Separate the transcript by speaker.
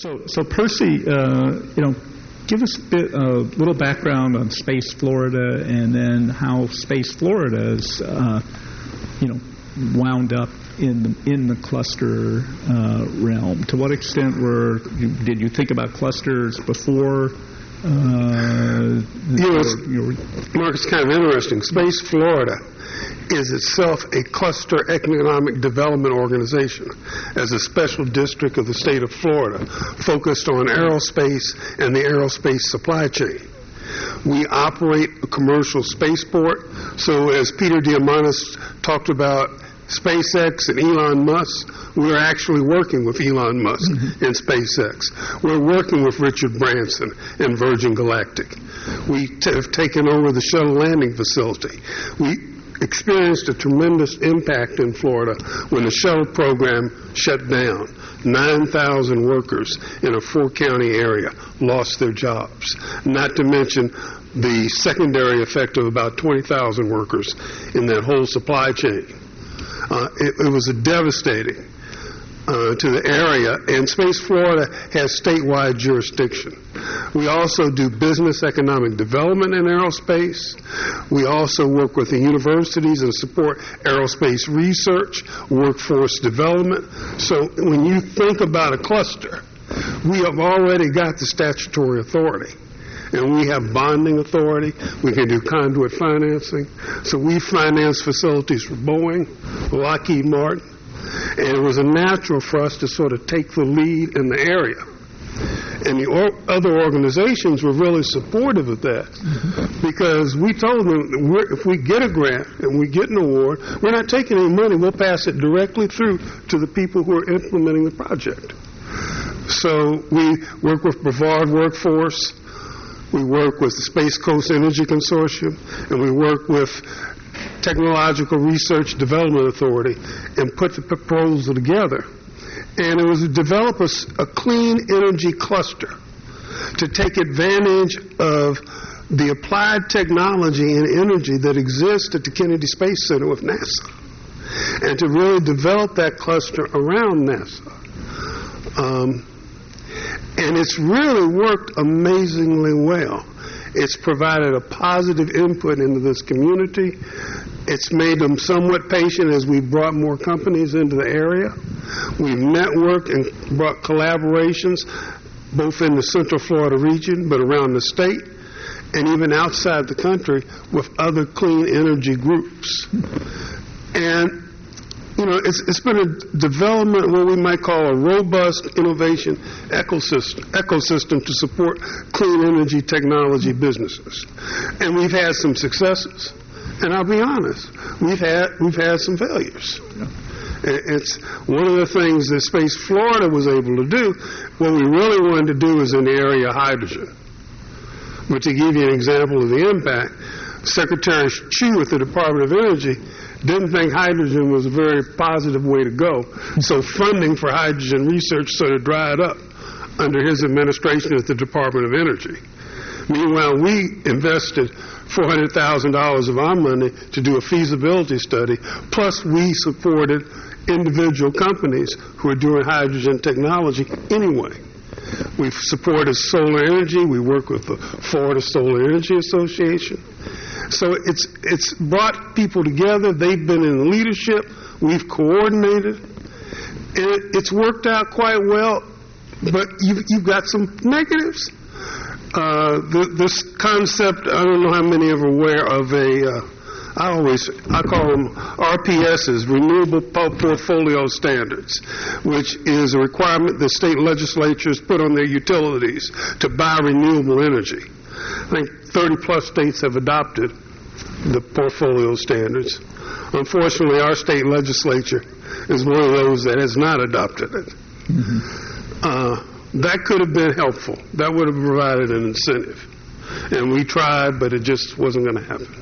Speaker 1: So Percy, give us a little background on Space Florida, and then how Space Florida is, wound up in the cluster realm. To what extent did you think about clusters before?
Speaker 2: Mark, it's kind of interesting. Space Florida is itself a cluster economic development organization as a special district of the state of Florida focused on aerospace and the aerospace supply chain. We operate a commercial spaceport, so as Peter Diamandis talked about SpaceX and Elon Musk, we're actually working with Elon Musk in SpaceX. We're working with Richard Branson and Virgin Galactic. We have taken over the shuttle landing facility. We experienced a tremendous impact in Florida when the shuttle program shut down. 9,000 workers in a 4-county area lost their jobs, not to mention the secondary effect of about 20,000 workers in that whole supply chain. It was devastating to the area, and Space Florida has statewide jurisdiction. We also do business economic development in aerospace. We also work with the universities and support aerospace research, workforce development. So when you think about a cluster, we have already got the statutory authority. And we have bonding authority. We can do conduit financing. So we finance facilities for Boeing, Lockheed Martin. And it was natural for us to sort of take the lead in the area. And the other organizations were really supportive of that because we told them that if we get a grant and we get an award, we're not taking any money. We'll pass it directly through to the people who are implementing the project. So we work with Brevard Workforce. We work with the Space Coast Energy Consortium, and we work with Technological Research Development Authority and put the proposal together. And it was to develop a clean energy cluster to take advantage of the applied technology and energy that exists at the Kennedy Space Center with NASA, and to really develop that cluster around NASA. And it's really worked amazingly well. It's provided a positive input into this community. It's made them somewhat patient as we brought more companies into the area. We've networked and brought collaborations both in the Central Florida region but around the state and even outside the country with other clean energy groups. And it's been a development, what we might call a robust innovation ecosystem to support clean energy technology businesses. And we've had some successes. And I'll be honest, we've had some failures. Yeah. It's one of the things that Space Florida was able to do. What we really wanted to do is in the area of hydrogen. But to give you an example of the impact, Secretary Chu at the Department of Energy didn't think hydrogen was a very positive way to go. So funding for hydrogen research sort of dried up under his administration at the Department of Energy. Meanwhile, we invested $400,000 of our money to do a feasibility study, plus we supported individual companies who are doing hydrogen technology anyway. We've supported solar energy. We work with the Florida Solar Energy Association. So it's brought people together. They've been in leadership. We've coordinated. And it's worked out quite well, but you've got some negatives. This concept, I don't know how many are aware of I call them RPSs, Renewable Portfolio Standards, which is a requirement that state legislatures put on their utilities to buy renewable energy. I think 30-plus states have adopted the portfolio standards. Unfortunately, our state legislature is one of those that has not adopted it. That could have been helpful. That would have provided an incentive. And we tried, but it just wasn't going to happen.